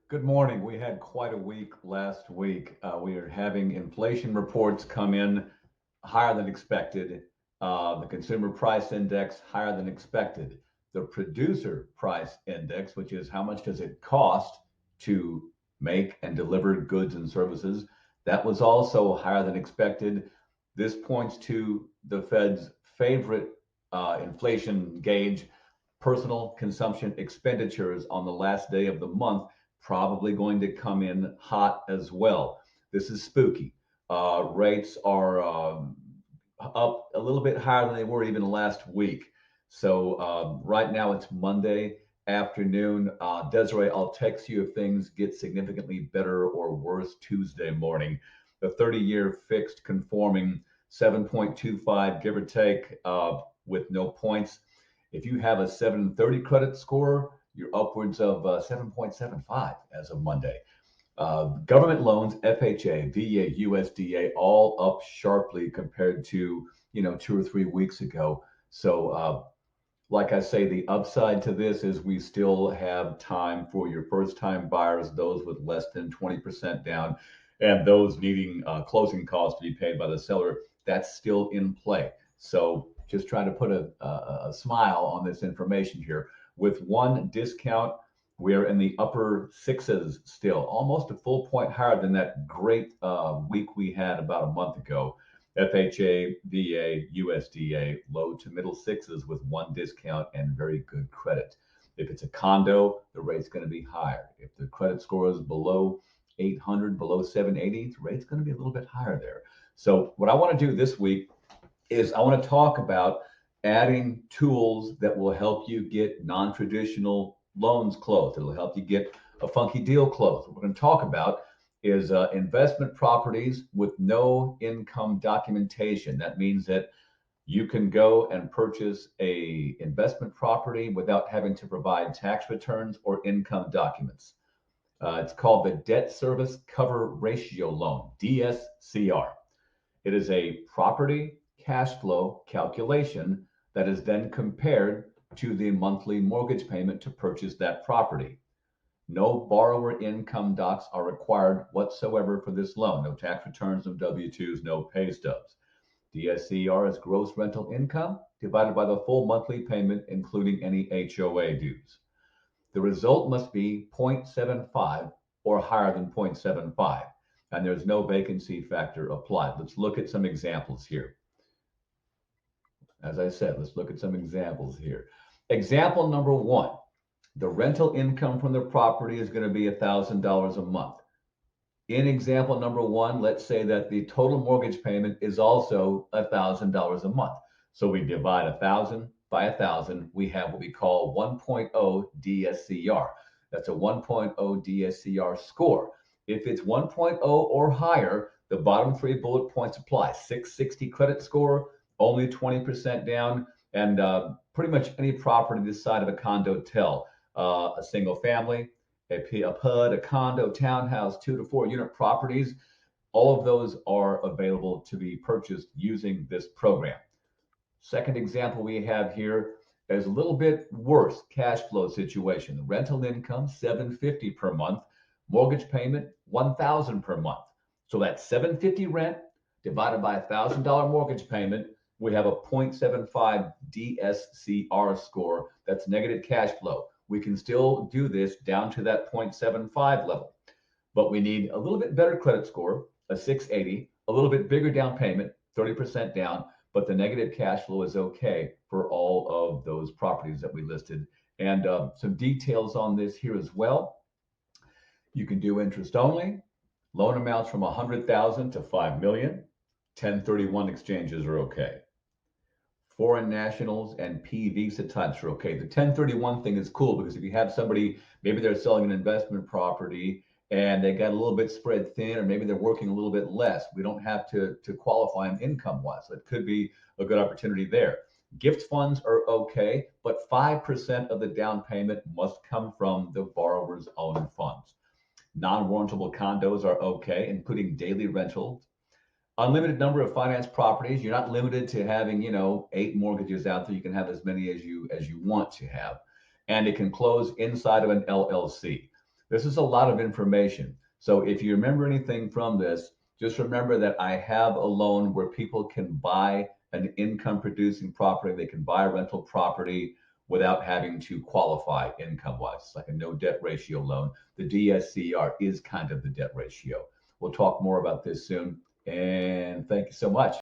Good morning. We had quite a week last week. We are having inflation reports come in higher than expected. The consumer price index higher than expected. The producer price index, which is how much does it cost to make and deliver goods and services, that was also higher than expected. This points to the Fed's favorite inflation gauge, personal consumption expenditures on the last day of the month, probably going to come in hot as well. This is spooky. Rates are up a little bit higher than they were even last week. So right now it's Monday afternoon. Desiree, I'll text you if things get significantly better or worse Tuesday morning. The 30-year fixed conforming 7.25, give or take, with no points. If you have a 730 credit score, you're upwards of 7.75 as of Monday. Government loans, FHA, VA, USDA, all up sharply compared to 2 or 3 weeks ago. So, like I say, the upside to this is we still have time for your first-time buyers, those with less than 20% down, and those needing closing costs to be paid by the seller. That's still in play. So, just trying to put a smile on this information here. With one discount, we're in the upper sixes still, almost a full point higher than that great week we had about a month ago. FHA, VA, USDA, low to middle sixes with one discount and very good credit. If it's a condo, the rate's going to be higher. If the credit score is below 800, below 780, the rate's going to be a little bit higher there. So, what I want to do this week is I want to talk about adding tools that will help you get non-traditional loans closed. It'll help you get a funky deal closed. What we're going to talk about is investment properties with no income documentation. That means that you can go and purchase a investment property without having to provide tax returns or income documents. It's called the Debt Service Cover Ratio Loan, DSCR. It is a property cash flow calculation that is then compared to the monthly mortgage payment to purchase that property. No borrower income docs are required whatsoever for this loan. No tax returns, no W-2s, no pay stubs. DSCR is gross rental income divided by the full monthly payment, including any HOA dues. The result must be 0.75 or higher than 0.75, and there's no vacancy factor applied. Let's look at some examples here. As I said, let's look at some examples here. Example number one, the rental income from the property is going to be $1,000 a month. In example number one, let's say that the total mortgage payment is also $1,000 a month. So we divide 1,000 by 1,000. We have what we call 1.0 DSCR. That's a 1.0 DSCR score. If it's 1.0 or higher, the bottom three bullet points apply. 660 credit score, only 20% down, and pretty much any property this side of a condo tell. A single family, a PUD, a condo, townhouse, 2 to 4 unit properties, all of those are available to be purchased using this program. Second example we have here is a little bit worse cash flow situation. The rental income 750 per month, mortgage payment 1,000 per month. So that's 750 rent divided by $1,000 mortgage payment. We have a 0.75 DSCR score. That's negative cash flow. We can still do this down to that 0.75 level, but we need a little bit better credit score, a 680, a little bit bigger down payment, 30% down, but the negative cash flow is okay for all of those properties that we listed. And some details on this here as well. You can do interest only, loan amounts from 100,000 to 5 million. 1031 exchanges are okay. Foreign nationals and P visa types are okay. The 1031 thing is cool because if you have somebody, maybe they're selling an investment property and they got a little bit spread thin, or maybe they're working a little bit less, we don't have to qualify them income wise. So it could be a good opportunity there. Gift funds are okay, but 5% of the down payment must come from the borrower's own funds. Non-warrantable condos are okay, including daily rentals. Unlimited number of finance properties. You're not limited to having, 8 mortgages out there. You can have as many as you want to have, and it can close inside of an LLC. This is a lot of information. So if you remember anything from this, just remember that I have a loan where people can buy an income producing property. They can buy a rental property without having to qualify income wise. It's like a no debt ratio loan. The DSCR is kind of the debt ratio. We'll talk more about this soon. And thank you so much.